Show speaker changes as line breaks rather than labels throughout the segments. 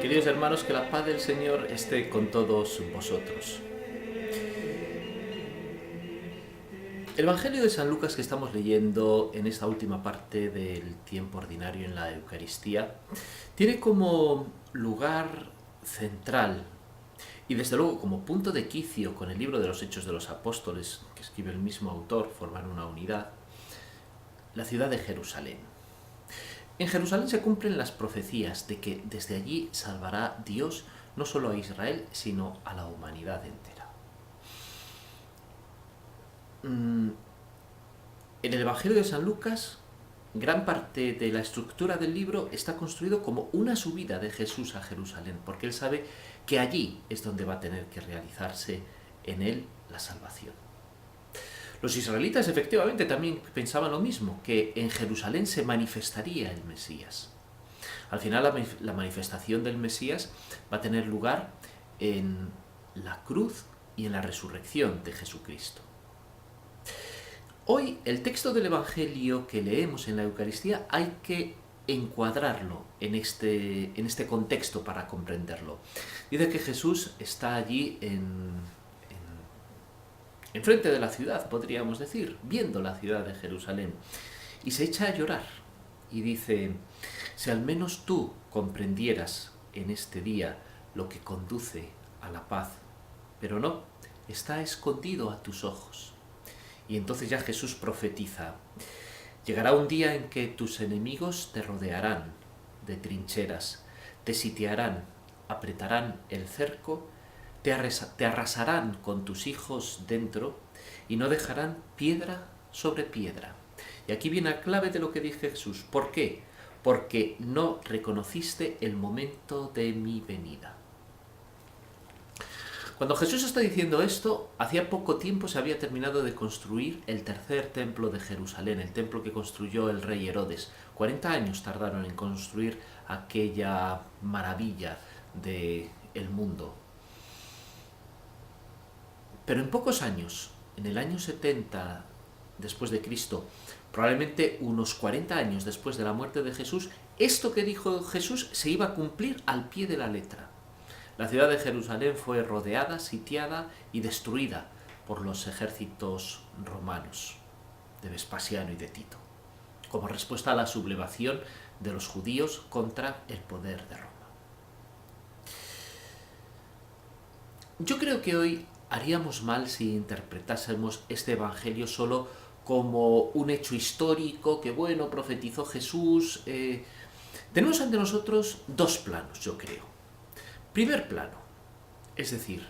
Queridos hermanos, que la paz del Señor esté con todos vosotros. El Evangelio de San Lucas que estamos leyendo en esta última parte del tiempo ordinario en la Eucaristía tiene como lugar central y desde luego como punto de quicio con el libro de los Hechos de los Apóstoles que escribe el mismo autor, forman una unidad, la ciudad de Jerusalén. En Jerusalén se cumplen las profecías de que desde allí salvará Dios no solo a Israel, sino a la humanidad entera. En el Evangelio de San Lucas, gran parte de la estructura del libro está construido como una subida de Jesús a Jerusalén, porque él sabe que allí es donde va a tener que realizarse en él la salvación. Los israelitas efectivamente también pensaban lo mismo, que en Jerusalén se manifestaría el Mesías. Al final la manifestación del Mesías va a tener lugar en la cruz y en la resurrección de Jesucristo. Hoy el texto del Evangelio que leemos en la Eucaristía hay que encuadrarlo en este contexto para comprenderlo. Dice que Jesús está allí enfrente de la ciudad, podríamos decir, viendo la ciudad de Jerusalén, y se echa a llorar y dice: si al menos tú comprendieras en este día lo que conduce a la paz, pero no, está escondido a tus ojos. Y entonces ya Jesús profetiza: llegará un día en que tus enemigos te rodearán de trincheras, te sitiarán, apretarán el cerco, te arrasarán con tus hijos dentro y no dejarán piedra sobre piedra. Y aquí viene la clave de lo que dice Jesús. ¿Por qué? Porque no reconociste el momento de mi venida. Cuando Jesús está diciendo esto, hacía poco tiempo se había terminado de construir el tercer templo de Jerusalén, el templo que construyó el rey Herodes. 40 años tardaron en construir aquella maravilla del mundo. Pero en pocos años, en el año 70 después de Cristo, probablemente unos 40 años después de la muerte de Jesús, esto que dijo Jesús se iba a cumplir al pie de la letra. La ciudad de Jerusalén fue rodeada, sitiada y destruida por los ejércitos romanos de Vespasiano y de Tito, como respuesta a la sublevación de los judíos contra el poder de Roma. Yo creo que hoy haríamos mal si interpretásemos este evangelio solo como un hecho histórico que, bueno, profetizó Jesús. Tenemos ante nosotros dos planos, yo creo. Primer plano, es decir,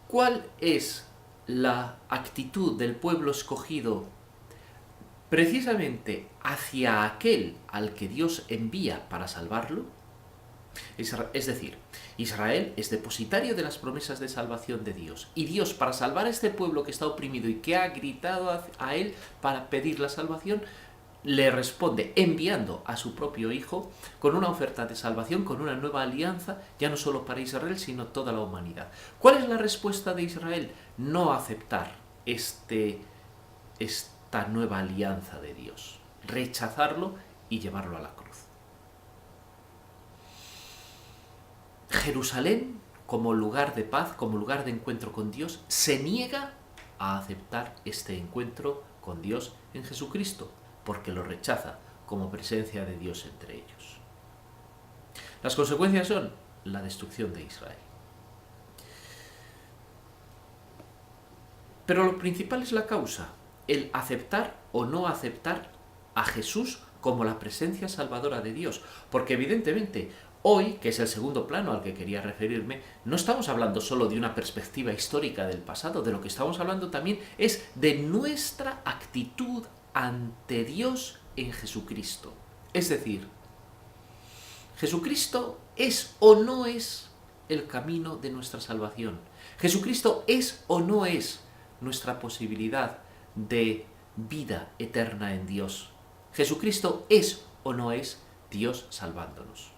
¿cuál es la actitud del pueblo escogido precisamente hacia aquel al que Dios envía para salvarlo? Es decir, Israel es depositario de las promesas de salvación de Dios. Y Dios, para salvar a este pueblo que está oprimido y que ha gritado a él para pedir la salvación, le responde enviando a su propio Hijo con una oferta de salvación, con una nueva alianza, ya no solo para Israel, sino toda la humanidad. ¿Cuál es la respuesta de Israel? No aceptar esta nueva alianza de Dios, rechazarlo y llevarlo a la cruz. Jerusalén, como lugar de paz, como lugar de encuentro con Dios, se niega a aceptar este encuentro con Dios en Jesucristo, porque lo rechaza como presencia de Dios entre ellos. Las consecuencias son la destrucción de Israel. Pero lo principal es la causa, el aceptar o no aceptar a Jesús como la presencia salvadora de Dios, porque evidentemente hoy, que es el segundo plano al que quería referirme, no estamos hablando solo de una perspectiva histórica del pasado, de lo que estamos hablando también es de nuestra actitud ante Dios en Jesucristo. Es decir, ¿Jesucristo es o no es el camino de nuestra salvación? ¿Jesucristo es o no es nuestra posibilidad de vida eterna en Dios? ¿Jesucristo es o no es Dios salvándonos?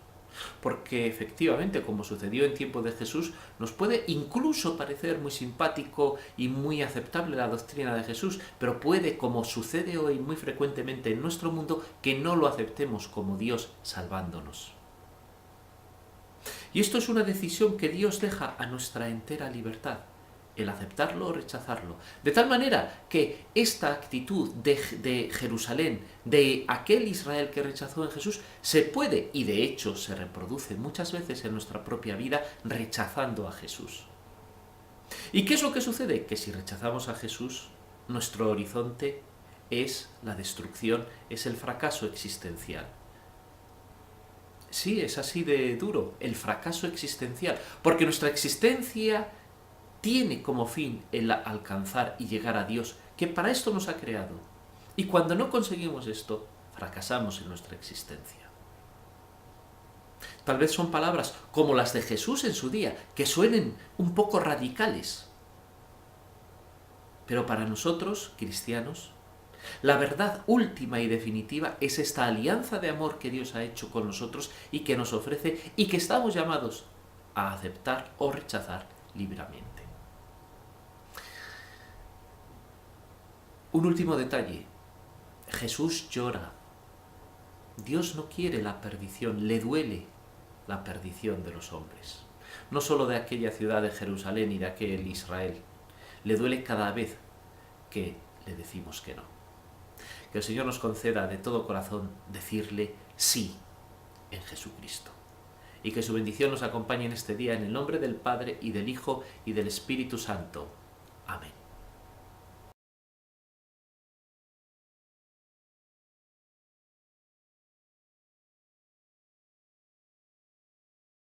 Porque efectivamente, como sucedió en tiempo de Jesús, nos puede incluso parecer muy simpático y muy aceptable la doctrina de Jesús, pero puede, como sucede hoy muy frecuentemente en nuestro mundo, que no lo aceptemos como Dios salvándonos. Y esto es una decisión que Dios deja a nuestra entera libertad, el aceptarlo o rechazarlo. De tal manera que esta actitud de Jerusalén, de aquel Israel que rechazó en Jesús, se puede, y de hecho se reproduce muchas veces en nuestra propia vida, rechazando a Jesús. ¿Y qué es lo que sucede? Que si rechazamos a Jesús, nuestro horizonte es la destrucción, es el fracaso existencial. Sí, es así de duro, el fracaso existencial, porque nuestra existencia tiene como fin el alcanzar y llegar a Dios, que para esto nos ha creado. Y cuando no conseguimos esto, fracasamos en nuestra existencia. Tal vez son palabras como las de Jesús en su día, que suenen un poco radicales. Pero para nosotros, cristianos, la verdad última y definitiva es esta alianza de amor que Dios ha hecho con nosotros y que nos ofrece y que estamos llamados a aceptar o rechazar libremente. Un último detalle. Jesús llora. Dios no quiere la perdición, le duele la perdición de los hombres. No solo de aquella ciudad de Jerusalén y de aquel Israel. Le duele cada vez que le decimos que no. Que el Señor nos conceda de todo corazón decirle sí en Jesucristo. Y que su bendición nos acompañe en este día en el nombre del Padre y del Hijo y del Espíritu Santo. Amén.